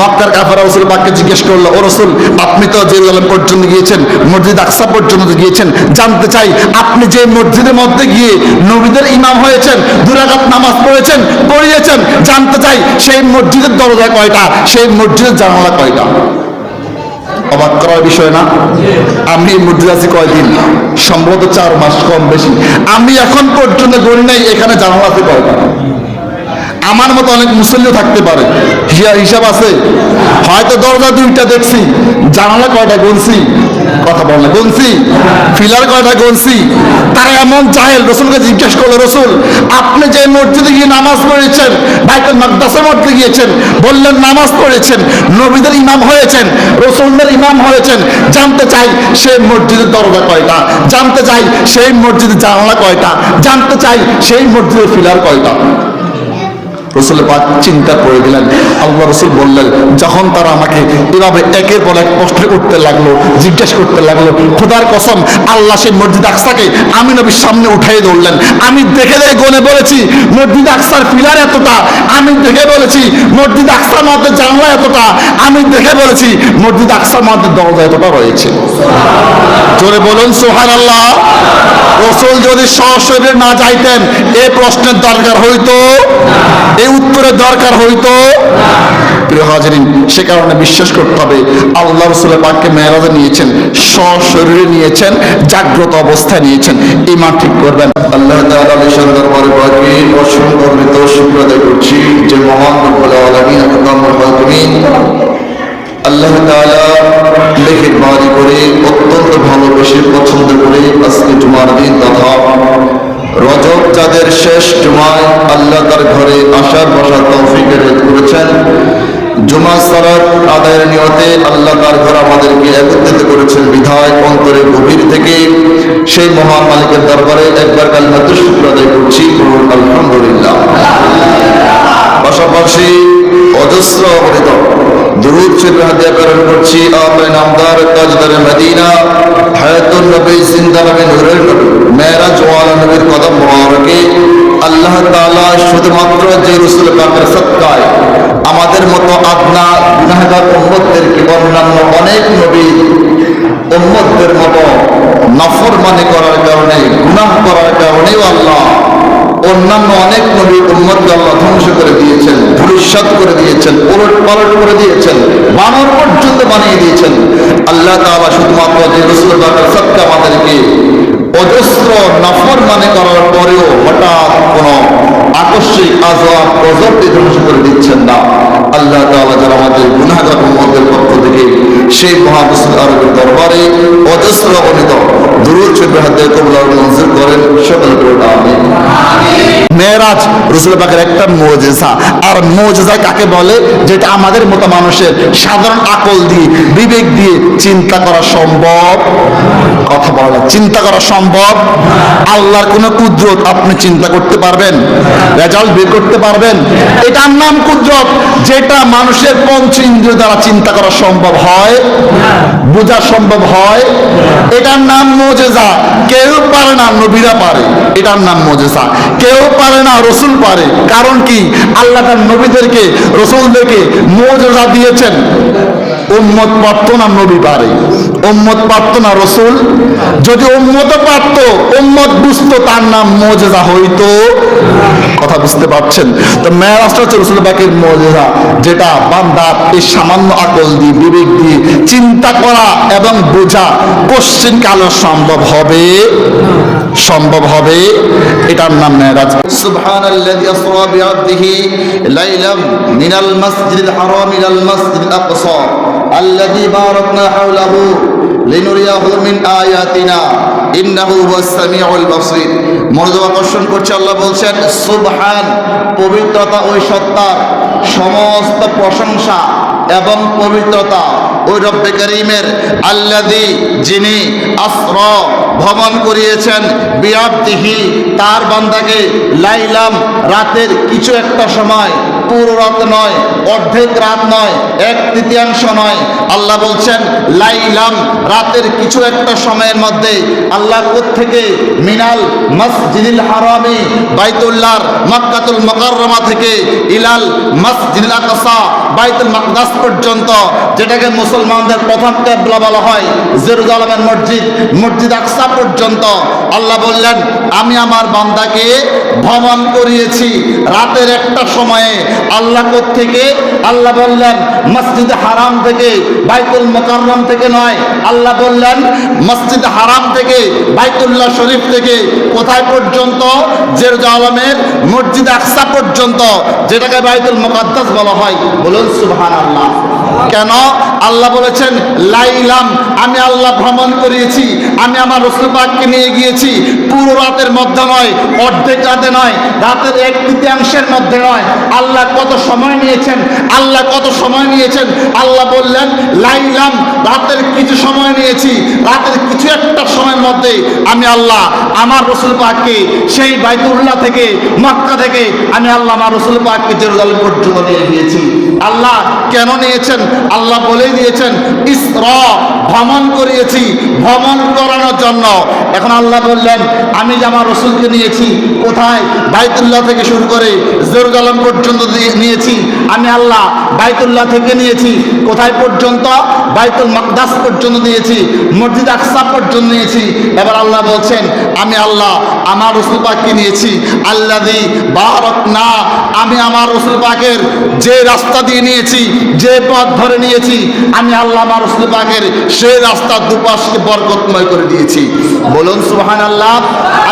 মক্কার কাফেররা রাসূল পাককে জিজ্ঞেস করলো, ও রাসূল আপনি তো জেরুজালেম পর্যন্ত গিয়েছেন, মসজিদ আকসা পর্যন্ত গিয়েছেন, জানতে চাই আপনি যে মসজিদের মধ্যে গিয়ে নবীদের ইমাম হয়েছেন, 2 রাকাত নামাজ পড়িয়েছেন, জানতে চাই সেই মসজিদের দরজা কয়টা, সেই মসজিদের জানালা কয়টা? অবাক করার বিষয় না? আমি মসজিদে আছি কয়দিন? সম্ভবত 4 মাস, কম বেশি। আমি এখন পর্যন্ত গণি নাই এখানে জানালা আছে কয়টা। আমার মতো অনেক মুসল্লিও থাকতে পারে, হিসাব আছে। হয়তো দরজা 2টা দেখছি, জানালা কয়টা গুনছি? কথা বল না, গুনছি? ফিলার কয়টা গুনছি? তারা এমন জাহেল, রাসূলকে জিজ্ঞেস করলো, রাসূল আপনি যে মসজিদে গিয়ে নামাজ পড়েছেন, বাইতুল মাকদাসের মধ্যে গিয়েছেন, বললেন নামাজ পড়েছেন, নবীদের ইমাম হয়েছেন, রাসূলদের ইমাম হয়েছেন, জানতে চাই সেই মসজিদের দরজা কয়টা, জানতে চাই সেই মসজিদের জানালা কয়টা, জানতে চাই সেই মসজিদের ফিলার কয়টা। রাসূল পাক চিন্তা করে দিলেন। আল্লাহ রাসূল বললেন, যখন তারা আমাকে এভাবে একের পর এক প্রশ্ন করতে লাগলো, জিজ্ঞেস করতে লাগলো, খোদার কসম আল্লাহ সেই মসজিদ আকসাকে আমি নবীর সামনে উঠাই ধরলেন। আমি দেখে গনে বলেছি মসজিদ আকসার পিলার এতটা, আমি দেখে বলেছি মসজিদ আকসার মধ্যে জানলা এতটা, আমি দেখে বলেছি মসজিদ আকসার মধ্যে দরজা এতটা রয়েছে। জোরে বলুন সুবহানাল্লাহ। রাসূল যদি সশরীরে না যাইতেন এই প্রশ্নের দরকার হইতো, এই উত্তরের দরকার হইতো। প্রিয় হাজিরিন, সে কারণে বিশ্বাস করতে হবে আল্লাহ রাসূল পাককে মেরাজে নিয়েছেন, সশরীরে নিয়েছেন, জাগ্রত অবস্থায় নিয়েছেন। ঈমান ঠিক করবেন। আল্লাহ তাআলা নিশান দরবারে পাকি অসংখ্য অগণিত শুকর আদায় করছি যে মহান রব্বুল আলামিন আহকামুল হাকিমিন আল্লাহ তাআলা মেহেরবানি করে অত্যন্ত ভালোবেসে পছন্দ করে আজকে জুমার দিন তথা রজব চাঁদের শেষ জুমায় আল্লাহ তার ঘরে আসার বসার তৌফিক করেছেন। জুমা সালাত আদায়ের নিয়তে আল্লাহ তার ঘর আমাদেরকে একত্রিত করেছেন বিধায় অন্তরে গভীর থেকে সেই মহান মালিকের দরবারে একবার কালিমাতুশ শুকর আদায় করছি, আলহামদুলিল্লাহ। পাশাপাশি অজস্র অগণিত দুরূদ শরীফ হাদিয়া প্রেরণ করছি আপনার নামদার তাজদার মদিনা হায়াতুন নবী জিন্দা নবী নূরের নবী মেরাজ ওয়ালা নবীর কদম মোবারকে আল্লাহ তাআলা শুধুমাত্র যে রাসূল পাকের সদকায় আমাদের মতো আদনা গুনাহগার উম্মতদেরকে অন্যান্য অনেক নবী উম্মতদের মতো নাফরমানি করার কারণে, গুনাহ করার কারণেও আল্লাহ অন্যান্য অনেক নবী উম্মতকে আল্লাহ ধ্বংস করে দিয়েছেন, ধূলিসাৎ করে দিয়েছেন, উলট পালট করে দিয়েছেন, বানর পর্যন্ত বানিয়ে দিয়েছেন। আল্লাহ তাআলা শুধুমাত্র যে রাসূল পাকের সদকা আমাদেরকে অজস্র নাফরমানি করার পরেও হঠাৎ কোনো আকস্মিক আযাব গজব দিয়ে ধ্বংস করে দিচ্ছেন না। আল্লাহ তাআলা যারা আমাদের গুনাহগার উম্মতের পক্ষ থেকে সেই মহারাসূল আরবের দরবারে অজস্র অগণিত দুরূদ শরীফ হাদিয়া কবুল আর মঞ্জুর করেন, সকলে বলুন আমিন। মেরাজ রাসূল পাকের একটা মুজিজা। আর মুজিজা কাকে বলে? যেটা আমাদের মতো মানুষের সাধারণ আকল দিয়ে, বিবেক দিয়ে চিন্তা করা সম্ভব। কথা বলা, চিন্তা করা সম্ভব। আল্লাহর কোন কুদরত আপনি চিন্তা করতে পারবেন? রেজাল্ট বের করতে পারবেন? এটার নাম কুদরত, যেটা মানুষের পঞ্চ ইন্দ্রিয় দ্বারা চিন্তা করা সম্ভব হয়, বোঝা সম্ভব হয়। এটার নাম মুজিজা। কেউ পারে না, নবীরা পারে। এটার নাম মুজিজা। কেউ পারে না, রাসূল পারে। কারণ কি? আল্লাহ তার নবীদেরকে, রাসূলদেরকে মুজিজা দিয়েছেন। উম্মত পারত না, নবী পারে। উম্মত পারত না, রাসূল। যদি উম্মত পারত, উম্মত বুঝতো, তার নাম মুজিজা হইতো। কথা বুঝতে পারছেন? তো মেরাজটা হচ্ছে রাসূল পাকের মুজিজা, যেটা বান্দার এই সামান্য আকল দিয়ে, বিবেক দিয়ে চিন্তা করা এবং বোঝা কোশ্চিন কালো সম্ভব হবে, সম্ভব হবে। এটার নাম মেরাজ। সুবহানাল্লাযী আসরা বিআবদিহি লাইলাম মিনাল মাসজিদিল হারাম ইলাল মাসজিদিল আকসা আল্লাযী বারাকনা হাওলাহু লিনুরিয়াহু মিন আয়াতিনা ইন্নাহু হুয়াস সামিউল বাসীর। মনোযোগ আকর্ষণ করছে, আল্লাহ বলছেন সুবহান, পবিত্রতা ওই সত্তার, সমস্ত প্রশংসা এবং পবিত্রতা ওই রব্বে কারীমের, আল্লাযী যিনি আসরা ভ্রমণ করিয়েছেন, বিআবদিহি তার বান্দাকে, লাইলাম রাতের কিছু একটা সময়, পুরো রাত নয়, অর্ধেক রাত নয়, 1/3 নয়, আল্লাহ বলছেন লাইলাম, রাতের কিছু একটা সময়ের মধ্যে আল্লাহ কোত্থেকে মিনাল মসজিদিল হারামি বাইতুল্লাহর মক্কাতুল মুকাররমা থেকে ইলাল মসজিদিল আকসা বাইতুল মাকদাস পর্যন্ত, যেটাকে মুসলমানদের প্রথম কিবলা বলা হয়, জেরুজালেমের মসজিদ মসজিদ আকসা পর্যন্ত আল্লাহ বললেন আমি আমার বান্দাকে ভ্রমণ করিয়েছি রাতের একটা সময়ে। আল্লাহ থেকে আল্লাহ বললেন মসজিদ হারাম থেকে, বাইতুল মুকাররম থেকে নয়। আল্লাহ বললেন মসজিদ হারাম থেকে, বাইতুল্লাহ শরীফ থেকে কোথায় পর্যন্ত? জেরুজালেমের মসজিদ আকসা পর্যন্ত, যেটাকে বাইতুল মুকাদ্দাস বলা হয়। বলুন সুবহানাল্লাহ। কেন? আল্লাহ বলেছেন লাইলাম, আমি আল্লাহ ভ্রমণ করিয়েছি, আমি আমার রাসূল পাককে নিয়ে গিয়েছি পুরো রাতের মধ্যে নয়, অর্ধেক রাতে নয়, রাতের 1/3 মধ্যে নয়। আল্লাহ কত সময় নিয়েছেন? আল্লাহ কত সময় নিয়েছেন? আল্লাহ বললেন লাইলাম, রাতের কিছু সময় নিয়েছি, রাতের কিছু একটা সময়ের মধ্যে আমি আল্লাহ আমার রাসূল পাককে সেই বাইতুল্লাহ থেকে মক্কা থেকে আমি আল্লাহ আমার রাসূল পাককে জেরুজালেম পর্যন্ত নিয়ে গিয়েছি। আল্লাহ কেন নিয়েছেন? আল্লাহ বলেই দিয়েছেন ইসরা, ভ্রমণ করিয়েছি, ভ্রমণ করানোর জন্য। এখন আল্লাহ বললেন আমি যে আমার রাসূলকে নিয়েছি কোথায়? বাইতুল্লাহ থেকে শুরু করে জেরুজালেম পর্যন্ত নিয়েছি আমি আল্লাহ। বাইতুল্লাহ থেকে নিয়েছি কোথায় পর্যন্ত? বাইতুল মাকদাস পর্যন্ত নিয়েছি, মসজিদ আকসা পর্যন্ত নিয়েছি। এবার আল্লাহ বলছেন আমি আল্লাহ আমার রাসূল পাককে নিয়েছি আল্লাযী বারাকনা, আমি আমার রাসূল পাকের যে রাস্তা দিয়ে নিয়েছি, যে পথ ধরে নিয়েছি, আমি আল্লাহ আমার রাসূল পাকের সেই রাস্তার দুপাশকে বরকতময় করে দিয়েছি। বলুন সুবহানাল্লাহ।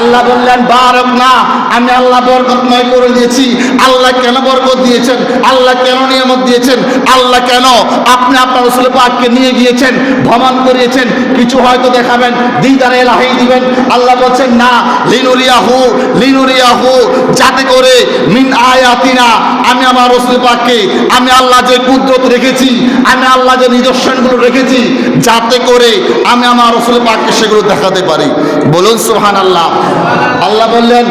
আল্লাহ বললেন বারাকনা, আমি আল্লাহ বরকতময় করে দিয়েছি। আল্লাহ কেন বরকত দিয়েছেন? আল্লাহ কেন নিয়ামত দিয়েছেন? আল্লাহ কেন আপনি আপনার রাসূল পাককে নিয়ে গিয়েছেন, ভ্রমণ করিয়েছেন? কিছু হয়তো দেখাবেন, দিদারে ইলাহি দিবেন। আল্লাহ বলছেন না, লিনুরিয়াহু, যাতে করে মিন আয়াতিনা, আমি আমার রাসূল পাককে আমি আল্লাহ যে কুদরত রেখেছি, আমি আল্লাহ যে নিদর্শনগুলো রেখেছি, যাতে করে আমি আমার রাসূল পাককে সেগুলো দেখাতে পারি। বলুন সুবহানাল্লাহ। আল্লাহ বললেন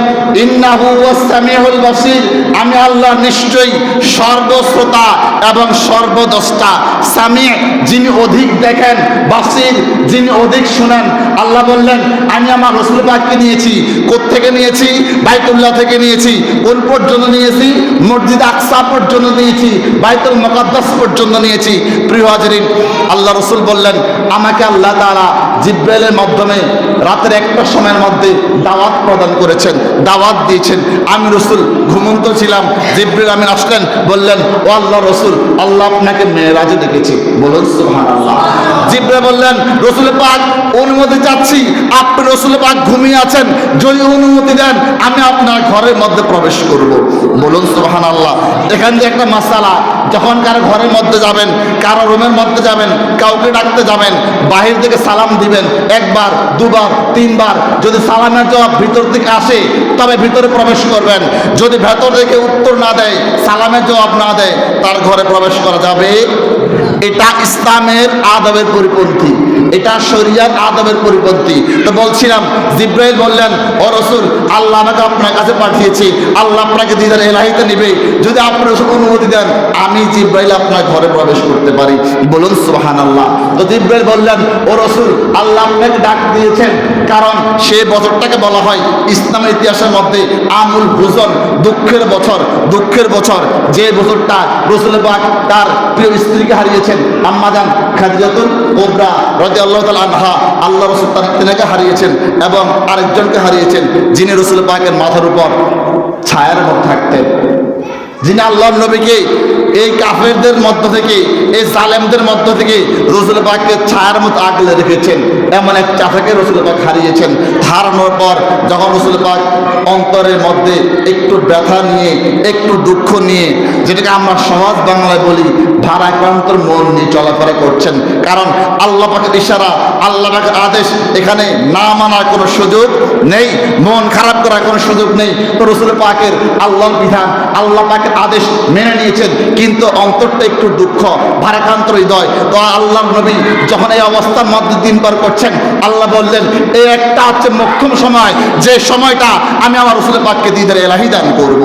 ইন্নাহু ওয়াস সামিউল বাসীর, আমি আল্লাহ নিশ্চয়ই সর্বশ্রোতা এবং সর্বদ্রষ্টা। সামি, যিনি অধিক দেখেন, বাসীর, যিনি অধিক শুনেন। আল্লাহ বললেন আমি আমার রাসূল পাককে নিয়েছি কোত্থেকে নিয়েছি? বাইতুল্লাহ থেকে নিয়েছি। কোন পর্যন্ত নিয়েছি? মসজিদ আকসা পর্যন্ত নিয়েছি, বাইতুল মুকাদ্দাস পর্যন্ত নিয়েছি। প্রিয় হাজিরিন, আল্লাহ রাসূল বললেন আমাকে আল্লাহ তাআলা জিবরাইলের মাধ্যমে রাতের একটা সময়ের মধ্যে দাওয়াত প্রদান করেছেন, দাওয়াত দিয়েছেন। আমি রাসূল ঘুমন্ত ছিলাম, জিবরাইল আমিন আসলেন, বললেন ও আল্লাহ রাসূল, আল্লাহ আপনাকে মেরাজে ডেকেছে। বলুন সুবহানাল্লাহ। জিবরাইল বললেন রাসূল পাক অনুমতি চাচ্ছি, আপনি রাসূল পাক ঘুমিয়ে আছেন, যদি অনুমতি দেন আমি আপনার ঘরের মধ্যে প্রবেশ করব। বলুন সুবহানাল্লাহ। এখান থেকে একটা মাসালা, যখন কারো ঘরের মধ্যে যাবেন, কারো রুমের মধ্যে যাবেন, কাউকে ডাকতে যাবেন, বাহির থেকে সালাম দিবেন, একবার, দুবার, তিনবার। যদি সালামের জবাব ভিতর থেকে আসে তবে ভিতরে প্রবেশ করবেন। যদি ভেতর থেকে উত্তর না দেয়, সালামের জবাব না দেয়, তার ঘরে প্রবেশ করা যাবে। এটা ইসলামের আদবের পরিপন্থী, এটা শরিয়ার আদবের পরিপন্থী। তো বলছিলাম জিবরাইল বললেন ও রাসূল, আল্লাহ আমাকে আপনার কাছে পাঠিয়েছি, আল্লাহ আপনাকে দিদার ইলাহিতে নেবে, যদি আপনি অনুমতি দেন আমি জিবরাইল আপনার ঘরে প্রবেশ করতে পারি। বলুন সুবহানাল্লাহ। তো জিবরাইল বললেন ও রাসূল, আল্লাহ আপনাকে ডাক দিয়েছেন, কারণ সে বছরটাকে বলা হয় ইসলামের ইতিহাসের মধ্যে আমুল হুজন, দুঃখের বছর। দুঃখের বছর, যে বছরটা রাসূল পাক তার প্রিয় স্ত্রীকে হারিয়েছেন, আম্মা জান খাদিজাতুল কুবরা রাদিয়াল্লাহু তাআলা আনহা। আল্লাহ রাসূল তাকে হারিয়েছেন এবং আরেকজনকে হারিয়েছেন, যিনি রাসূল পাকের মাথার উপর ছায়ার মধ্যে থাকতেন, যিনি আল্লাহর নবীকে এই কাফেরদের মধ্য থেকে, এই জালেমদের মধ্য থেকে রাসূল পাককে ছায়ার মতো আগলে রেখেছেন। এমন এক চাচাকে রাসূল পাক হারিয়েছেন। হারানোর পর যখন রাসূল পাক অন্তরের মধ্যে একটু ব্যথা নিয়ে, একটু দুঃখ নিয়ে, যেটাকে আমরা সহজ বাংলায় বলি ভারাক্রান্তর মন নিয়ে চলাফেরা করছেন। কারণ আল্লাহ পাকের ইশারা, আল্লাহ পাকের আদেশ, এখানে না মানার কোনো সুযোগ নেই, মন খারাপ করার কোনো সুযোগ নেই। তো রাসূল পাকের আল্লাহর বিধান, আল্লাহ পাকের আদেশ মেনে নিয়েছেন, কিন্তু অন্তরটা একটু দুঃখ, ভারাক্রান্ত হৃদয়। তো আল্লাহর নবী যখন এই অবস্থার মধ্যে দিন পার করছেন, করছেন। আল্লাহ বললেন এই একটা হচ্ছে মোক্ষম সময়, যে সময়টা আমি আমার রসুল পাককে দিদার এলাহি দান করব।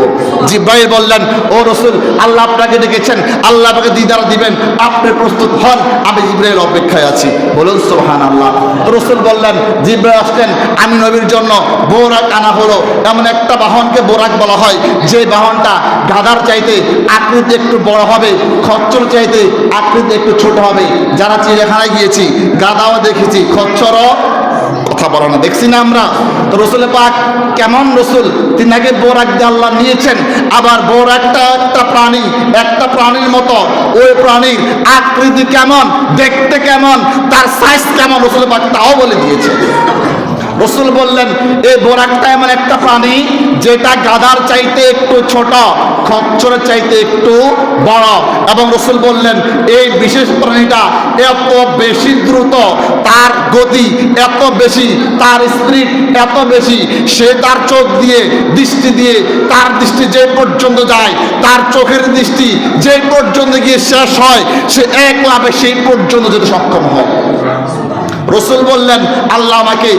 জিব্রাইল বললেন ও রসুল, আল্লাহ আপনাকে ডেকেছেন, আল্লাহ আপনাকে দিদার দিবেন, আপনি প্রস্তুত হন, আমি জিব্রাইল অপেক্ষায় আছি। বলুন সুবহানাল্লাহ। রসুল বললেন, জিব্রাইল আসলেন, আমি নবীর জন্য বোরাক আনা হলো। এমন একটা বাহনকে বোরাক বলা হয় যে বাহনটা গাধার চাইতে আকৃতি একটু বড় হবে, খচ্চর চাইতে আকৃতি একটু ছোট হবে। যারা চিড়িয়াখানায় গিয়েছি গাধাও দেখেছি, খচ্চরও কথা বলে না, দেখছি না আমরা। তো রসুল পাক কেমন রসুল, তিনাকে বোরাক দিয়ে আল্লাহ নিয়েছেন। আবার বোরাকটা একটা প্রাণী, একটা প্রাণীর মতো, ওই প্রাণীর আকৃতি কেমন, দেখতে কেমন, তার সাইজ কেমন রসুল পাক তাও বলে দিয়েছে। রসুল বললেন এই বোরাকটা এমন একটা প্রাণী যেটা গাধার চাইতে একটু ছোট, খচ্চরের চাইতে একটু বড়। এবং রসুল বললেন এই বিশেষ প্রাণীটা এত বেশি দ্রুত, তার গতি এত বেশি, তার স্পিড এত বেশি, সে তার চোখ দিয়ে দৃষ্টি দিয়ে তার দৃষ্টি যে পর্যন্ত যায়, তার চোখের দৃষ্টি যে পর্যন্ত গিয়ে শেষ হয়, সে এক লাফে সেই পর্যন্ত যেতে সক্ষম হয়। রসুল বললেন আল্লাহ আমাকে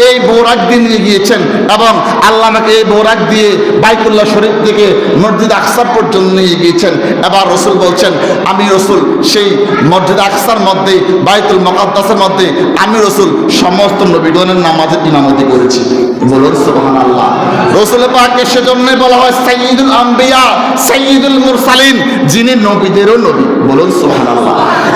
এই বোরাক দিয়ে নিয়ে গিয়েছেন এবং আল্লাহ আমাকে এই বোরাক দিয়ে বাইতুল্লাহ শরীফ থেকে মসজিদ আকসা পর্যন্ত নিয়ে গিয়েছেন। এবার রসুল বলছেন আমি রসুল সেই মসজিদ আকসার মধ্যে, বাইতুল মুকাদ্দাসের মধ্যে আমি রসুল সমস্ত নবীগণের নামাজের ইমামতি করেছি। বলুন সুবহানাল্লাহ। রসুল পাককে সেজন্যই বলা হয় সাইয়্যিদুল আম্বিয়া, সাইয়্যিদুল মুরসালিন, যিনি নবীদেরও নবী। বলুন সুবহানাল্লাহ।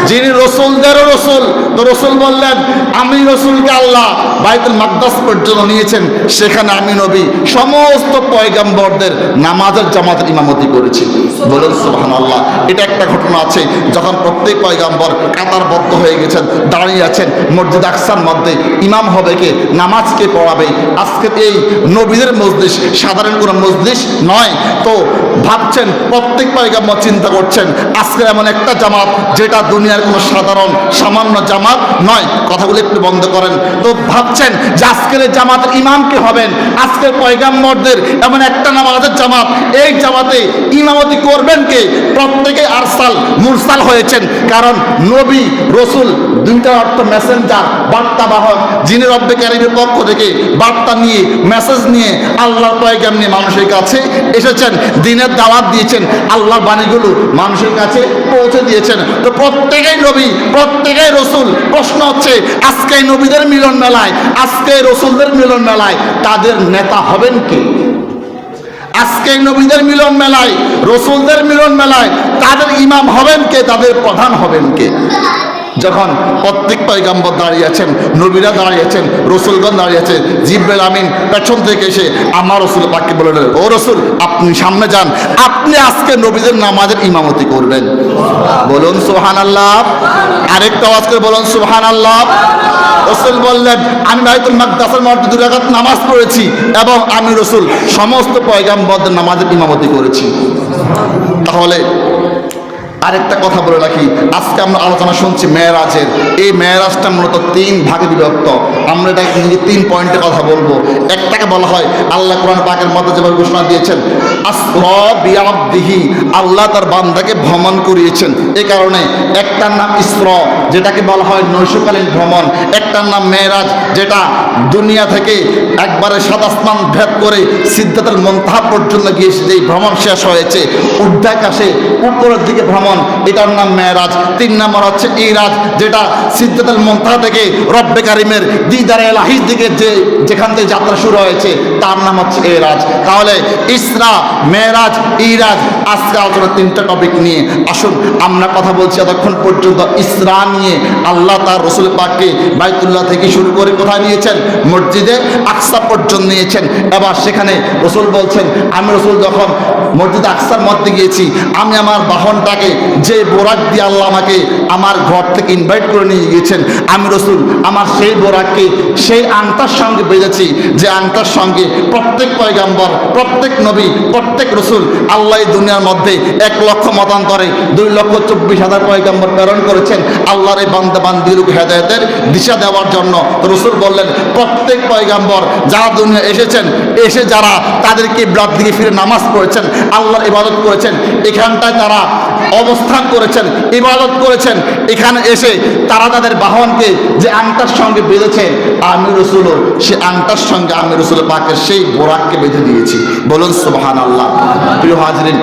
যিনি রসুলদেরও রসুল। তো রসুল বললেন আমি রসুলকে আল্লাহ বাইতুল মাকদাস পর্যন্ত নিয়েছেন, সেখানে আমি নবী সমস্ত পয়গম্বরদের নামাজের জামাতের ইমামতি করেছি। বলুন সুবহানাল্লাহ। এটা একটা ঘটনা আছে যখন প্রত্যেক পয়গম্বর কাতারবদ্ধ হয়ে গেছেন, দাঁড়িয়ে আছেন মসজিদ আকসার মধ্যে, ইমাম হবে কে, নামাজ কে পড়াবে। আজকে এই নবীদের মজলিস সাধারণ কোনো মজলিস নয়। তো ভাবছেন প্রত্যেক পয়গম্বর চিন্তা করছেন আজকে এমন একটা জামাত যেটা দুনিয়ার কোনো সাধারণ সামান্য জামাত নয়। কথাগুলো একটু বন্ধ করেন। তো ভাবছেন যে আজকের জামাতের ইমাম কে হবেন, আজকের পয়গম্বরদের এমন একটা নামাজের জামাত, এই জামাতে ইমামতি করবেন কে? প্রত্যেকে আরসাল মুরসাল হয়েছেন, কারণ নবী রসুল দুইটা অর্থ মেসেঞ্জার, বার্তাবাহক, যিনি রব্বে কারীমের পক্ষ থেকে বার্তা নিয়ে, মেসেজ নিয়ে, আল্লাহর পয়গাম নিয়ে মানুষের কাছে এসেছেন, দিনের দাওয়াত দিয়েছেন, আল্লাহর বাণীগুলো মানুষের কাছে পৌঁছে দিয়েছেন। তো প্রত্যেকেই নবী, প্রত্যেকেই রসুল। প্রশ্ন হচ্ছে আজকে নবীদের মিলন মেলায়, আজকে রসুলদের মিলন মেলায় তাদের নেতা হবেন কে? আজকে নবীদের মিলন মেলায়, রসুলদের মিলন মেলায় তাদের ইমাম হবেন কে, তাদের প্রধান হবেন কে? যখন প্রত্যেক পয়গম্বর দাঁড়িয়ে আছেন, নবীরা দাঁড়িয়ে আছেন, রসুলগণ দাঁড়িয়ে আছে, জিবরাইল আমিন পেছন থেকে এসে আমার রসুল পাককে বলে ও রসুল আপনি সামনে যান, আপনি আজকে নবীদের নামাজের ইমামতি করবেন। বলুন সুবহানাল্লাহ। আরেকটা আওয়াজ করে বলুন সুবহানাল্লাহ। রসুল বললেন আমি বাইতুল মাকদাসের মধ্যে 2 রাকাত নামাজ পড়েছি এবং আমি রসুল সমস্ত পয়গম্বরদের নামাজের ইমামতি করেছি। তাহলে আরেকটা কথা বলে রাখি, আজকে আমরা আলোচনা শুনছি মেরাজের। এই মেরাজটা মূলত 3 ভাগে বিভক্ত। আমরা এটাকে 3 পয়েন্টে কথা বলবো। একটাকে বলা হয় আল্লাহ কোরআন পাকের মধ্যে যেভাবে ঘোষণা দিয়েছেন আসরা বিআবদিহি, আল্লাহ তার বান্দাকে ভ্রমণ করিয়েছেন। এই কারণে একটার নাম ইসরা, যেটাকে বলা হয় নৈশকালীন ভ্রমণ। একটার নাম মেরাজ, যেটা দুনিয়া থেকে একবারে 7 আসমান ভেদ করে সিদরাতুল মুনতাহা পর্যন্ত গিয়ে যেই ভ্রমণ শেষ হয়েছে, ঊর্ধ্বাকাশে উপরের দিকে ভ্রমণ, এটার নাম মেরাজ। 3 নম্বর হচ্ছে ইরাজ, যেটা সিদরাতুল মুনতাহা থেকে রব্বে কারীমের দিদারে ইলাহির দিকে যেখান থেকে যাত্রা শুরু হয়েছে তার নাম হচ্ছে ইরাজ। তাহলে ইসরা, মেরাজ, ইরাজ, আজকে আলোচনা 3টা টপিক নিয়ে। আসুন আমরা কথা বলছি এতক্ষণ পর্যন্ত ইসরা নিয়ে। আল্লাহ তার রসুল পাককে বাইতুল্লাহ থেকে শুরু করে কোথায় নিয়েছেন? মসজিদে আকসা পর্যন্ত নিয়েছেন। এবার সেখানে রসুল বলছেন আমি রসুল যখন মসজিদ আকসার মধ্যে গিয়েছি, আমি আমার বাহনটাকে যে বোরাক দিয়ে আল্লাহ আমাকে আমার ঘর থেকে ইনভাইট করে নিয়ে গিয়েছেন, আমি রসুল আমার সেই বোরাককে সেই আংটার সঙ্গে বেঁধেছি, যে আংটার সঙ্গে প্রত্যেক পয়গম্বর, প্রত্যেক নবী, প্রত্যেক রসুল আল্লাহ দুনিয়ার মধ্যে 1 লক্ষ মতান্তরে 2,24,000 পয়গম্বর প্রেরণ করেছেন আল্লাহর এই বান্দা বান্দির হেদায়েতের দিশা দেওয়ার জন্য। রসুল বললেন প্রত্যেক পয়গম্বর যারা দুনিয়া এসেছেন, এসে যারা তাদের কিবলার দিকে ফিরে নামাজ পড়েছেন, আল্লাহর ইবাদত করেছেন, এখানটায় তারা অবস্থান করেছেন, ইবাদত করেছেন। এখানে এসে তারা তাদের বাহনকে যে আংটার সঙ্গে বেঁধেছে, আমি রসুলও সে আংটার সঙ্গে আমি রসুল পাকের সেই বোরাককে বেঁধে দিয়েছি। বলুন সুবহানাল্লাহ। প্রিয় হাজরিন,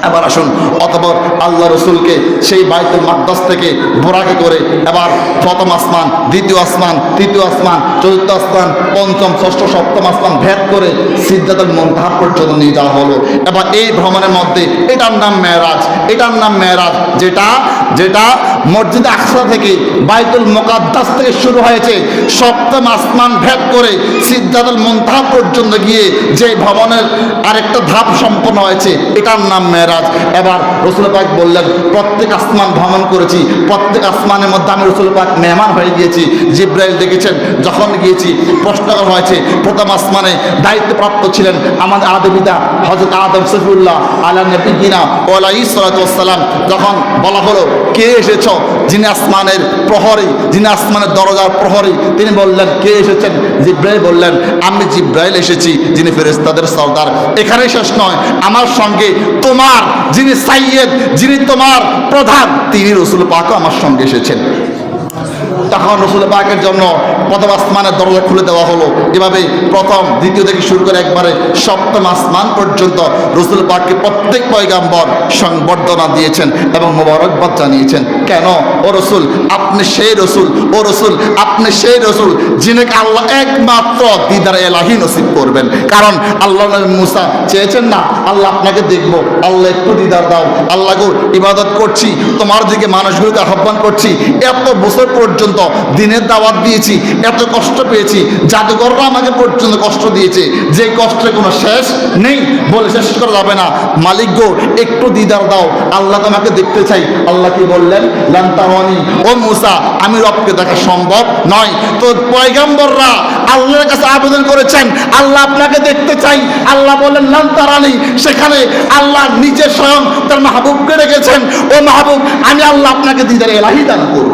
এবার আসুন অতঃপর আল্লাহ রসুলকে সেই বাইতুল মাকদাস থেকে বোরাকে করে এবার প্রথম আসমান, দ্বিতীয় আসমান, তৃতীয় আসমান, চতুর্থ আসমান, পঞ্চম, ষষ্ঠ, সপ্তম আসমান ভেদ করে সিদরাতুল মুনতাহা পর্যন্ত নিয়ে যাওয়া হলো। এবার এই ভ্রমণের মধ্যে এটার নাম মেরাজ, এটার নাম মেরাজ, যেটা মসজিদ আকসা থেকে বাইতুল মুকাদ্দাস থেকে শুরু হয়েছে, সপ্তম আসমান ভেদ করে সিদরাতুল মুনতাহা পর্যন্ত গিয়ে যে ভ্রমণের আরেকটা ধাপ সম্পন্ন হয়েছে, এটার নাম মেরাজ। এবার রসুল পাক বললেন, প্রত্যেক আসমান ভ্রমণ করেছি, প্রত্যেক আসমানের মধ্যে আমি রসুল পাক মেহমান হয়ে গিয়েছি। জিব্রাইল দেখেছেন, যখন গিয়েছি প্রশ্ন করা হয়েছে, প্রথম আসমানে দায়িত্বপ্রাপ্ত ছিলেন আমাদের আদবিদা হযরত আদম সফিউল্লাহ আলা নবিয়িনা ওয়া আলাইহিস সালাতু ওয়াস সালাম। যখন বলা হলো কে এসেছ, যিনি আসমানের প্রহরী, যিনি আসমানের দরজার প্রহরী, তিনি বললেন কে এসেছেন? জিব্রাইল বললেন, আমি জিব্রাইল এসেছি, যিনি ফেরেশতাদের সর্দার। এখানেই শেষ নয়, আমার সঙ্গে তোমার যিনি সাইয়্যেদ, যিনি তোমার প্রধান, তিনি রসুল পাকও আমার সঙ্গে এসেছেন। তখন রসুল পাকের জন্য প্রথম আসমানের দরজা খুলে দেওয়া হলো। এভাবে প্রথম, দ্বিতীয় থেকে শুরু করে একবারে সপ্তম আসমান পর্যন্ত রসুল পাককে প্রত্যেক পয়গাম্বর সংবর্ধনা দিয়েছেন এবং মোবারকবাদ জানিয়েছেন। কেন? ও রসুল আপনি সেই রসুল, ও রসুল আপনি সেই রসুল যিনিকে আল্লাহ একমাত্র দিদার এলাহি নসিব করবেন। কারণ আল্লাহ নবী মুসা চেয়েছেন না, আল্লাহ আপনাকে দেখবো, আল্লাহ একটু দিদার দাও, আল্লাহ গো ইবাদত করছি, তোমার দিকে মানুষগুলোকে আহ্বান করছি, এত বছর পর্যন্ত দিনের দাওয়াত দিয়েছি, এত কষ্ট পেয়েছি, জাদুঘররা আমাকে পর্যন্ত কষ্ট দিয়েছে, যে কষ্টের কোনো শেষ নেই, বলে শেষ করা যাবে না। মালিক গো একটু দিদার দাও, আল্লাহ তোমাকে দেখতে চাই। আল্লাহ কি বললেন? লান তারানি, ও মুসা আমি রবকে দেখা সম্ভব নয়। তো পয়গম্বররা আল্লাহর কাছে আবেদন করেছেন, আল্লাহ আপনাকে দেখতে চাই। আল্লাহ বললেন লান তারানি। সেখানে আল্লাহ নিজে স্বয়ং তার মাহবুবকে রেখেছেন, ও মাহবুব আমি আল্লাহ আপনাকে দিদার এলাহি দান করব।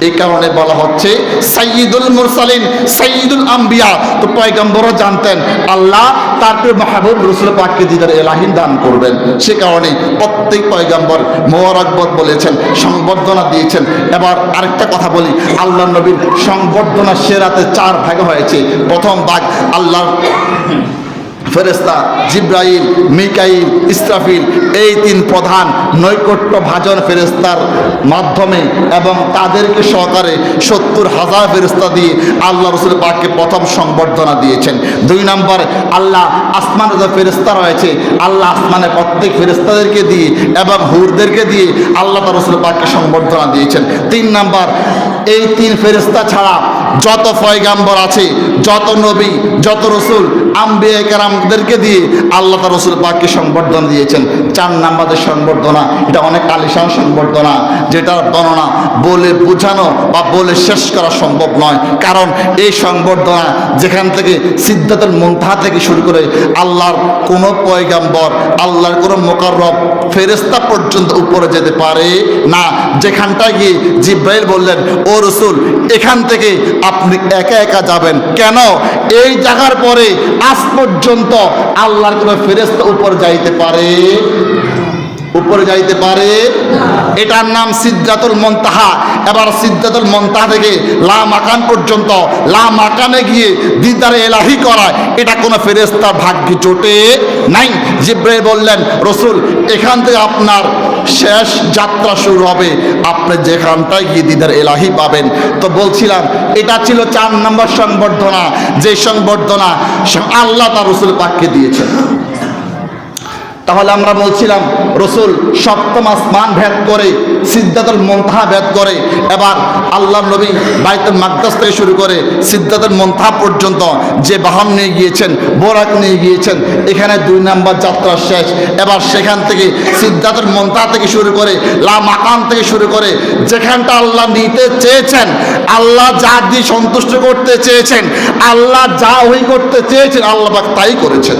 এই কারণে বলা হচ্ছে সাইয়্যিদুল মুরসালিন, সাইয়্যিদুল আম্বিয়া। তো পয়গম্বরও জানতেন আল্লাহ তারপরে মাহবুব রসুল পাককে দিদার এলাহি দান করবেন। সে কারণে প্রত্যেক পয়গম্বর মোবারকবাদ বলেছেন, সংবর্ধনা দিয়েছেন। এবার আরেকটা কথা বলি, আল্লাহ নবীর সংবর্ধনা সেরাতে 4 ভাগে হয়েছে। প্রথম ভাগ আল্লাহর ফেরেশতা জিব্রাইল, মিকাইল, ইসরাফিল, এই 3 প্রধান নৈকট্য ভাজন ফেরেশতার মাধ্যমে এবং তাদেরকে সহকারে 70,000 ফেরেশতা দিয়ে আল্লাহ রসুল পাককে প্রথম সংবর্ধনা দিয়েছেন। 2 নম্বর আল্লাহ আসমানে যে ফেরেশতা রয়েছে, আল্লাহ আসমানে প্রত্যেক ফেরেশতাদেরকে দিয়ে এবং হুরদেরকে দিয়ে আল্লাহ তার রসুল পাককে সংবর্ধনা দিয়েছেন। 3 নম্বর এই 3 ফেরেশতা ছাড়া যত পয়গাম্বর আছে, যত নবী, যত রসুল, আম্বিয়া কেরামদেরকে দিয়ে আল্লাহ তার রসুল পাককে সংবর্ধনা দিয়েছেন। 4 নম্বরের সংবর্ধনা, এটা অনেক আলিশান সংবর্ধনা, যেটার বর্ণনা বলে বোঝানো বা বলে শেষ করা সম্ভব নয়। কারণ এই সংবর্ধনা যেখান থেকে সিদরাতুল মুনতাহা থেকে শুরু করে আল্লাহর কোনো পয়গাম্বর, আল্লাহর কোনো মুকাররব ফেরেশতা পর্যন্ত উপরে যেতে পারে না। যেখানটায় গিয়ে জিব্রাইল বললেন, ও রসুল এখান থেকে আপনি একা একা যাবেন। কেন? এই জায়গার পরে আজ পর্যন্ত আল্লাহর কোনো ফেরেশতা উপরে যাইতে পারে এটার নাম সিদরাতুল মুনতাহা। এবার সিদরাতুল মুনতাহা থেকে লা মাকান পর্যন্ত, লা মাকানে গিয়ে দিদারে এলাহি করা, এটা কোনো ফেরেশতার ভাগ্যে জোটে নাই। জিব্রাইল বললেন, রসুল এখান থেকে আপনার শেষ যাত্রা শুরু হবে, আপনি যেখানটায় গিয়ে দিদার এলাহি পাবেন। তো বলছিলাম এটা ছিল 4 নম্বর সংবর্ধনা, যে সংবর্ধনা আল্লাহ তার রসুল পাককে দিয়েছেন। তাহলে আমরা বলছিলাম রসুল সপ্তম আসমান ভেদ করে সিদরাতুল মুনতাহা ভেদ করে এবার আল্লাহ নবী বাইতুল মাকদাস থেকে শুরু করে সিদরাতুল মুনতাহা পর্যন্ত যে বাহন নিয়ে গিয়েছেন, বোরাক নিয়ে গিয়েছেন, এখানে 2 নম্বর যাত্রা শেষ। এবার সেখান থেকে সিদরাতুল মুনতাহা থেকে শুরু করে লা মাকান থেকে শুরু করে যেখানটা আল্লাহ নিতে চেয়েছেন, আল্লাহ যা দিয়ে সন্তুষ্ট করতে চেয়েছেন, আল্লাহ যা ওই করতে চেয়েছেন, আল্লাহ পাক তাই করেছেন।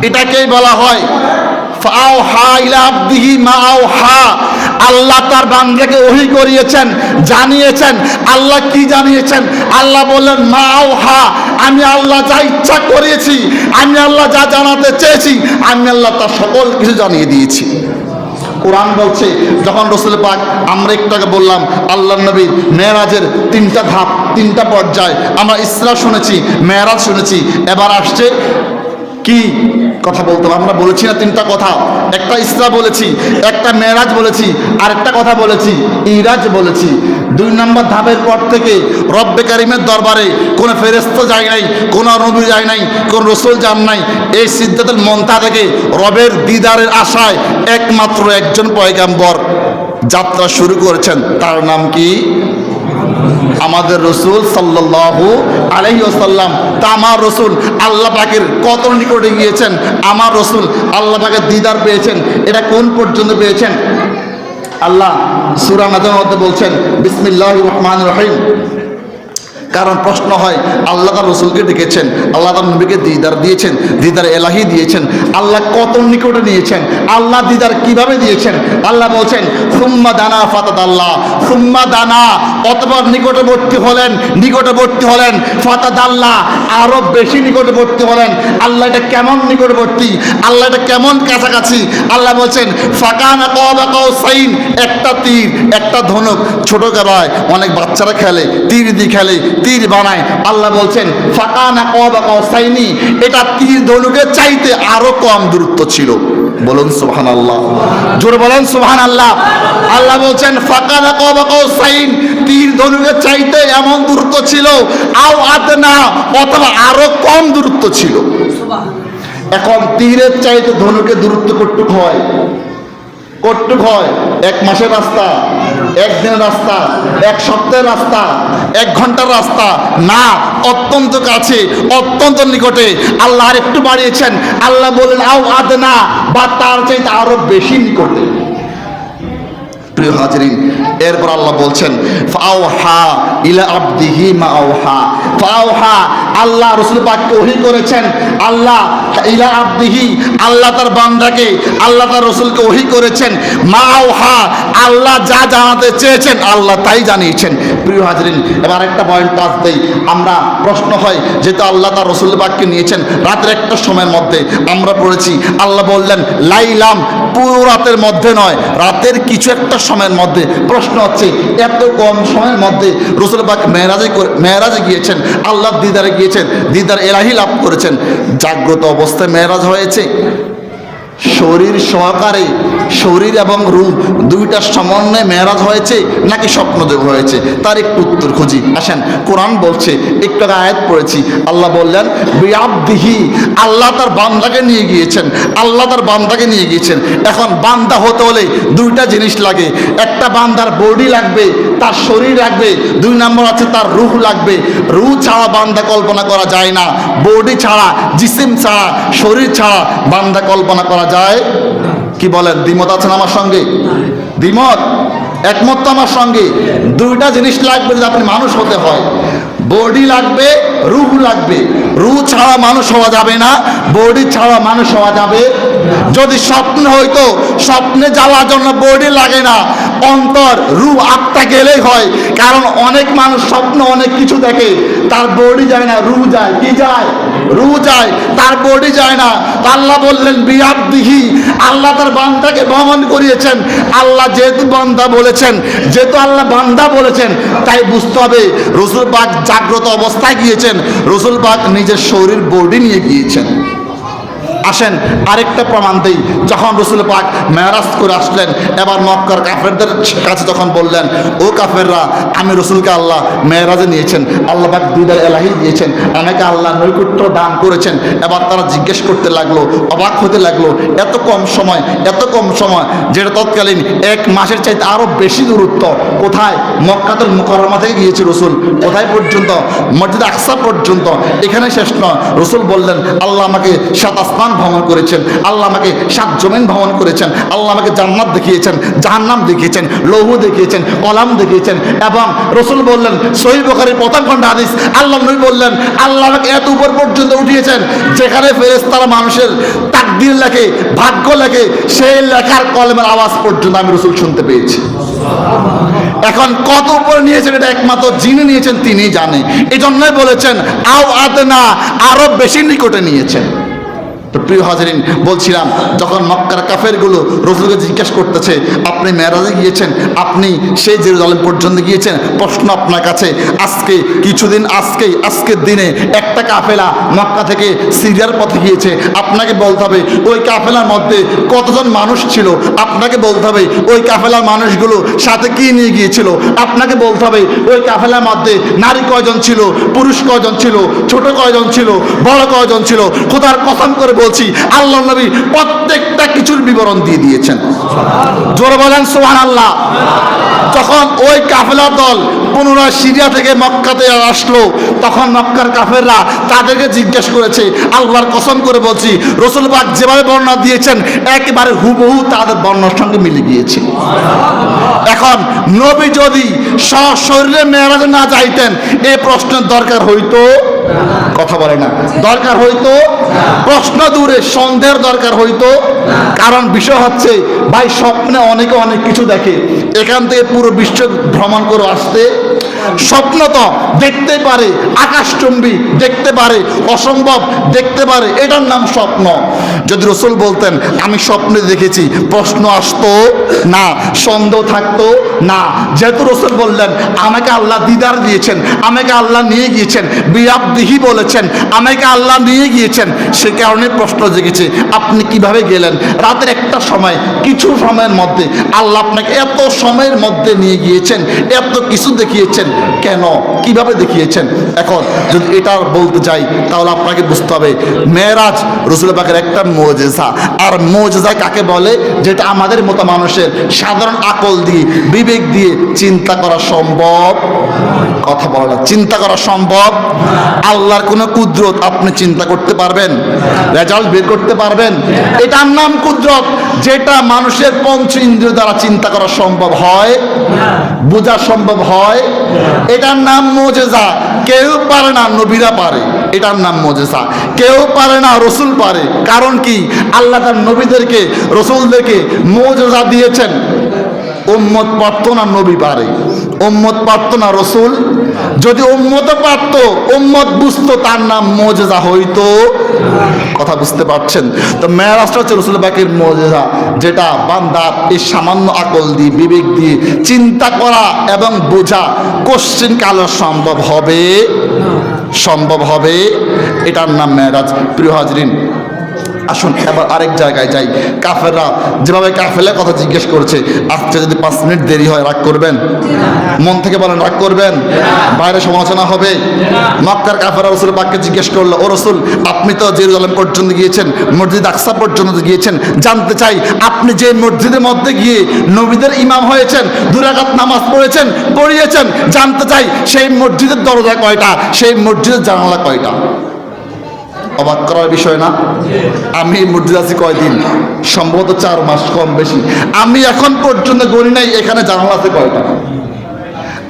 এটাকেই বলা হয় ফাআওহা ইলা আবদিহি মা আওহা। আল্লাহ তার বান্দাকে ওহী করিয়েছেন, জানিয়েছেন। আল্লাহ কি জানিয়েছেন? আল্লাহ বললেন মা আওহা, আমি আল্লাহ যা ইচ্ছা করেছি, আমি আল্লাহ যা জানাতে চেয়েছি, আমি আল্লাহ তার সকল কিছু জানিয়ে দিয়েছি। কোরআন বলছে, যখন রসুল পাক, আমরা একটু আগে বললাম আল্লাহ নবীর মেরাজের 3টা ধাপ, 3টা পর্যায়। আমরা ইসরা শুনেছি, মেরাজ শুনেছি, এবার আসছে কি কথা বলতে হবে? আমরা বলেছি না 3টা কথা? একটা ইসরা বলেছি, একটা মেরাজ বলেছি, আর একটা কথা বলেছি ইরাজ বলেছি। 2 নম্বর ধাপের পর থেকে রব্বে কারিমের দরবারে কোনো ফেরেশতা যায় নাই, কোনো নবী যায় নাই, কোনো রসুল যান নাই। এই সিদ্ধাতের মন্তা থেকে রবের দিদারের আশায় একমাত্র একজন পয়গাম্বর যাত্রা শুরু করেছেন। তার নাম কি? আমাদের রসুল সাল্লাল্লাহু আলাইহি ওয়াসাল্লাম। তা আমার রসুল আল্লাহ পাকের কত নিকটে গিয়েছেন, আমার রসুল আল্লাহ পাকের দিদার পেয়েছেন। এটা কোন পর্যন্ত পেয়েছেন? আল্লাহ সূরা নাজমের মধ্যে বলছেন বিসমিল্লাহির রহমানির রহিম। কারণ প্রশ্ন হয়, আল্লাহ তার রসুলকে ডেকেছেন, আল্লাহ তার নবীকে দিদার দিয়েছেন, দিদার এলাহি দিয়েছেন, আল্লাহ কত নিকটে নিয়েছেন, আল্লাহ দিদার কিভাবে দিয়েছেন? আল্লাহ বলছেন সুম্মা দানা ফাতাদাল্লাহ, সুম্মা দানা, অতঃপর নিকটবর্তী হলেন, নিকটবর্তী হলেন, ফাতাদাল্লাহ, আরো বেশি নিকটবর্তী হলেন। আল্লাহ এটা কেমন নিকটবর্তী, আল্লাহ এটা কেমন কাছাকাছি? আল্লাহ বলছেন ফাকানা কাবা কাউসাইন, একটা তীর, একটা ধনুক। ছোট গাবায় অনেক বাচ্চারা খেলে, তীর দিয়ে খেলে, তীর বানায়। আল্লাহ বলছেন ফাকানা কাবা কাউসাইনি, এটা তীর ধনুকের চাইতে আরো কম দূরত্ব ছিল। বলুন সুবহানাল্লাহ, জোরে বলেন সুবহানাল্লাহ। আল্লাহ বলছেন ফাকানা কাবা কাউসাইন, তীর ধনুকের চাইতে এমন দূরত্ব ছিল, আও আদনা, অথবা আরো কম দূরত্ব ছিল। এখন তীরের চাইতে ধনুকের দূরত্ব কতটুকু হয়? কতটুক হয়? 1 মাসের রাস্তা, 1 দিনের রাস্তা, 1 সপ্তাহের রাস্তা, 1 ঘন্টার রাস্তা না, অত্যন্ত কাছে, অত্যন্ত নিকটে। আল্লাহ আর একটু বাড়িয়েছেন, আল্লাহ বলেন আও আদনা, বা তার চাইতে আরো বেশি নিকটে। প্রিয় হাজরিন, এরপর আল্লাহ বলছেন ফাওহা ইলা আবদিহি মা আওহা। ফাওহা, আল্লাহ রসুল পাককে ওহী করেছেন, আল্লাহ ইলা আবদিহি, আল্লাহ তার বান্দাকে, আল্লাহ তার রসুলকে ওহী করেছেন, মা আওহা, আল্লাহ যা জানাতে চেয়েছেন আল্লাহ তাই জানিয়েছেন। প্রিয় হাজরিন, এবার একটা পয়েন্ট টাচ দেই। আমরা প্রশ্ন হয়, যেহেতু আল্লাহ তার রসুল পাককে নিয়েছেন রাতের একটা সময়ের মধ্যে, আমরা পড়েছি আল্লাহ বললেন লাইলাম, পুরো রাতের মধ্যে নয়, রাতের কিছু একটা সময়ের মধ্যে। প্রশ্ন হচ্ছে এত কম সময়ের মধ্যে রসুল পাক মেরাজে গিয়েছেন, আল্লাহ দিদারে গিয়েছেন, দিদার এলাহি লাভ করেছেন। জাগ্রত অবস্থায় মেরাজ হয়েছে, শরীর সহকারে, শরীর এবং রূহ দুইটার সমন্বয়ে মেরাজ হয়েছে, নাকি স্বপ্নযোগ হয়েছে? তার একটু উত্তর খুঁজি। আসেন, কোরআন বলছে, একটু আগে আয়াত পড়েছি, আল্লাহ বললেন বিআবদিহি, আল্লাহ তার বান্দাকে নিয়ে গিয়েছেন, আল্লাহ তার বান্দাকে নিয়ে গিয়েছেন। এখন বান্দা হতে হলে 2টা জিনিস লাগে, একটা বান্দার বডি লাগবে, তার শরীর লাগবে, 2 নম্বর আছে তার রূহ লাগবে। রূহ ছাড়া বান্দা কল্পনা করা যায় না, বডি ছাড়া, জিসিম ছাড়া, শরীর ছাড়া বান্দা কল্পনা করা যায়? কি বলেন, দ্বিমত আছেন আমার সঙ্গে? দ্বিমত? একমত তো আমার সঙ্গে? 2টা জিনিস লাগবে যদি আপনি মানুষ হতে হয়, বডি লাগবে, রূহ লাগবে। রূহ ছাড়া মানুষ হওয়া যাবে না, বডি ছাড়া মানুষ হওয়া যাবে। যদি স্বপ্ন হইতো, স্বপ্নে যাওয়ার জন্য বডি লাগে না, অন্তর, রূহ, আত্মা গেলেই হয়। কারণ অনেক মানুষ স্বপ্ন অনেক কিছু দেখে, তার বডি যায় না, রূহ যায়। কি যায়? রূহ যায়, তার বডি যায় না। আল্লাহ বললেন বিআবদিহি, আল্লাহ তার বান্দাকে ভ্রমণ করিয়েছেন। আল্লাহ যেহেতু বান্দা বলেছেন, যেহেতু আল্লাহ বান্দা বলেছেন, তাই বুঝতে হবে রসুল পাক জাগ্রত অবস্থায় গিয়েছেন, রসুল পাক নিজের শরীর বডি নিয়ে গিয়েছেন। আসেন আরেকটা প্রমাণ দেই। যখন রসুল পাক মেরাজ করে আসলেন, এবার মক্কার কাফেরদের কাছে যখন বললেন, ও কাফেররা, আমি রসুলকে আল্লাহ মেরাজে নিয়েছেন, আল্লাহ পাক দিদার এলাহি দিয়েছেন, আমাকে আল্লাহ নৈকট্য দান করেছেন। এবার তারা জিজ্ঞেস করতে লাগলো, অবাক হতে লাগলো, এত কম সময়, এত কম সময়, যেটা তৎকালীন 1 মাসের চাইতে আরো বেশি দূরত্ব। কোথায়? মক্কাতুল মুকাররমা থেকে গিয়েছে রসুল, কোথায় পর্যন্ত? মসজিদ আকসা পর্যন্ত। এখানে শেষ নয়, রসুল বললেন আল্লাহ আমাকে 7 আসমান ভ্রমণ করেছেন, আল্লাহ আমাকে 7 জমিন ভ্রমণ করেছেন, আল্লাহ আমাকে জান্নাত দেখিয়েছেন, জাহান্নাম দেখিয়েছেন, লৌহ দেখিয়েছেন, কলাম দেখিয়েছেন। এবং রসুল বললেন, সহিহ বুখারীর প্রথম খণ্ড হাদিস, আল্লাহ নবী বললেন, আল্লাহ আমাকে এত উপর পর্যন্ত উঠিয়েছেন যেখানে ফেরেশতারা মানুষের তাকদীর লেখে, ভাগ্য লেখে, সেই লেখার কলমের আওয়াজ পর্যন্ত আমি রসুল শুনতে পেয়েছি। এখন কত উপরে নিয়েছেন এটা একমাত্র যিনি নিয়েছেন তিনিই জানে। এই জন্যই বলেছেন আও আদনা, আরো বেশি নিকটে নিয়েছেন। তো প্রিয় হাজরিন, বলছিলাম যখন মক্কার কাফেরগুলো রসুলকে জিজ্ঞেস করতেছে, আপনি মেরাজে গিয়েছেন, আপনি সেই জেরুজালেম পর্যন্ত গিয়েছেন, প্রশ্ন আপনার কাছে, আজকের দিনে একটা কাফেলা মক্কা থেকে সিরিয়ার পথে গিয়েছে, আপনাকে বলতে হবে ওই কাফেলার মধ্যে কতজন মানুষ ছিল, আপনাকে বলতে হবে ওই কাফেলার মানুষগুলো সাথে কি নিয়ে গিয়েছিল, আপনাকে বলতে হবে ওই কাফেলার মধ্যে নারী কয়জন ছিল, পুরুষ কয়জন ছিল, ছোট কয়জন ছিল, বড় কয়জন ছিল। খোদার কসম করে বলছি, আল্লাহ নবী প্রত্যেকটা কিছুর বিবরণ দিয়ে দিয়েছেন। জোরে বলেন সুবহানাল্লাহ। যখন ওই কাফেলার দল পুনরায় সিরিয়া থেকে মক্কাতে আসলো, তখন মক্কার কাফেররা তাদেরকে জিজ্ঞেস করেছে, আল্লাহর কসম করে বলছি, রসুল পাক যেভাবে বর্ণনা দিয়েছেন একেবারে হুবহু তাদের বর্ণনার সঙ্গে মিলে গিয়েছে। এখন নবী যদি সশরীরে মেরাজে না যাইতেন এই প্রশ্নের দরকার হইতো, কথা বলে না, দরকার হইতো, প্রশ্ন দূরে সন্দেহের দরকার হইতো। কারণ বিষয় হচ্ছে ভাই, স্বপ্নে অনেকে অনেক কিছু দেখে, এখান থেকে পুরো বিশ্ব ভ্রমণ করে আসতে স্বপ্ন তো দেখতে পারে, আকাশচুম্বী দেখতে পারে, অসম্ভব দেখতে পারে, এটার নাম স্বপ্ন। যদি রসুল বলতেন আমি স্বপ্নে দেখেছি, প্রশ্ন আসতো না, সন্দেহ থাকতো না। যেহেতু রসুল বললেন আমাকে আল্লাহ দিদার দিয়েছেন, আমাকে আল্লাহ নিয়ে গিয়েছেন, বিয়াবদিহি বলেছেন, আমাকে আল্লাহ নিয়ে গিয়েছেন, সে কারণে প্রশ্ন জেগেছে আপনি কিভাবে গেলেন রাতের একটা সময়, কিছু সময়ের মধ্যে আল্লাহ আপনাকে এত সময়ের মধ্যে নিয়ে গিয়েছেন, এত কিছু দেখিয়েছেন, কেন, কিভাবে দেখিয়েছেন? এখন যদি এটা বলতে যাই তাহলে আপনাকে বুঝতে হবে মেরাজ রসুল পাকের একটা মুজিজা। আর মুজিজা কাকে বলে? যেটা আমাদের মতো মানুষের সাধারণ আকল দিয়ে, বিবেক দিয়ে চিন্তা করা সম্ভব, কথা বলা না, চিন্তা করা সম্ভব। আল্লাহর কোনো কুদরত আপনি চিন্তা করতে পারবেন, রেজাল্ট বের করতে পারবেন? এটার নাম কুদরত, যেটা মানুষের পঞ্চ ইন্দ্রিয় দ্বারা চিন্তা করা সম্ভব হয়, বোঝা সম্ভব হয়। এটার নাম মুজিজা। কেউ পারে না, নবীরা পারে, এটার নাম মুজিজা। কেউ পারে না, রসুল পারে। কারণ কি? আল্লাহ তার নবীদেরকে, রসুলদেরকে মুজিজা দিয়েছেন। উম্মত পারতো না, নবী পারে। উম্মত পারতো না, রসুল। যদি উম্মত পারতো, উম্মত বুঝতো, তার নাম মুজিজা হইতো। কথা বুঝতে পারছেন? তো মেরাজটা হচ্ছে রসুল পাকের মুজিজা, যেটা বান্দার এই সামান্য আকল দিয়ে, বিবেক দিয়ে চিন্তা করা এবং বোঝা কোশ্চিন কালো সম্ভব হবে, সম্ভব হবে। এটার নাম মেরাজ। প্রিয় হাজরিন, আসুন এবার আরেক জায়গায় যাই। কাফেররা যেভাবে কাফেলার কথা জিজ্ঞেস করছে, আজকে যদি 5 মিনিট দেরি হয় রাগ করবেন? মন থেকে বলেন রাগ করবেন? বাইরে সমালোচনা হবে? মক্কার কাফেররা রসুল পাককে জিজ্ঞেস করলো, ও রসুল আপনি তো জেরুজালেম পর্যন্ত গিয়েছেন, মসজিদ আকসা পর্যন্ত গিয়েছেন, জানতে চাই আপনি যে মসজিদের মধ্যে গিয়ে নবীদের ইমাম হয়েছেন, 2 রাকাত নামাজ পড়িয়েছেন, জানতে চাই সেই মসজিদের দরজা কয়টা, সেই মসজিদের জানালা কয়টা? অবাক করার বিষয় না? আমি মসজিদ আছি কয়দিন? সম্ভবত 4 মাস, কম বেশি। আমি এখন পর্যন্ত গণি নাই এখানে জানালা আছে কয়টা।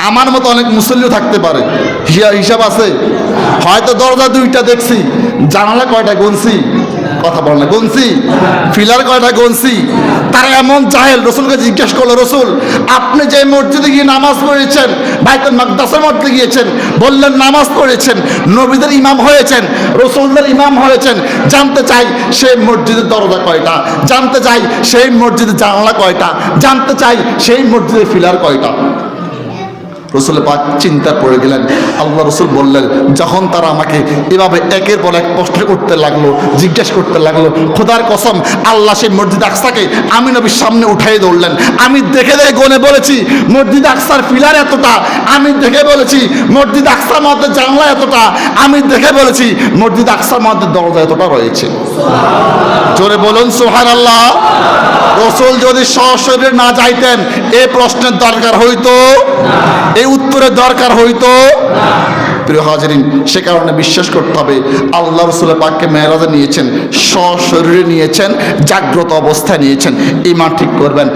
আমার মতো অনেক মুসল্লিও থাকতে পারে, হিসাব আছে। হয়তো দরজা 2টা দেখছি, জানালা কয়টা গুনছি? কথা বল না, গুনছি? ফিলার কয়টা গুনছি? তারা এমন জাহেল, রসুলকে জিজ্ঞেস করলো, রসুল আপনি যে মসজিদে গিয়ে নামাজ পড়েছেন, বাইতুল মাকদাসের মধ্যে গিয়েছেন, বললেন নামাজ পড়েছেন, নবীদের ইমাম হয়েছেন, রসুলদের ইমাম হয়েছেন, জানতে চাই সেই মসজিদের দরজা কয়টা, জানতে চাই সেই মসজিদের জানালা কয়টা, জানতে চাই সেই মসজিদের ফিলার কয়টা। রসুল পাক চিন্তা পড়ে গেলেন। আল্লাহ রসুল বললেন, যখন তারা আমাকে এভাবে একের পর এক প্রশ্ন করতে লাগলো, জিজ্ঞেস করতে লাগলো, খোদার কসম আল্লাহ সেই মসজিদ আকসাকে আমি নবীর সামনে উঠাই ধরলেন। আমি দেখে গনে বলেছি মসজিদ আকসার ফিলার এতটা, আমি দেখে বলেছি মসজিদ আকসার মধ্যে জানলা এতটা, আমি দেখে বলেছি মসজিদ আকসার মধ্যে দরজা এতটা রয়েছে। জোরে বলুন সুবহানাল্লাহ। রসুল যদি সশরীরে না যাইতেন এই প্রশ্নের দরকার হইতো, এই উত্তরের দরকার হইতো প্রিয় হাজিরিন, সে কারণে বিশ্বাস করতে হবে আল্লাহ রাসূল পাককে মেরাজে নিয়েছেন, সশরীরে নিয়েছেন, জাগ্রত অবস্থায় নিয়েছেন। ঈমান ঠিক করবেন।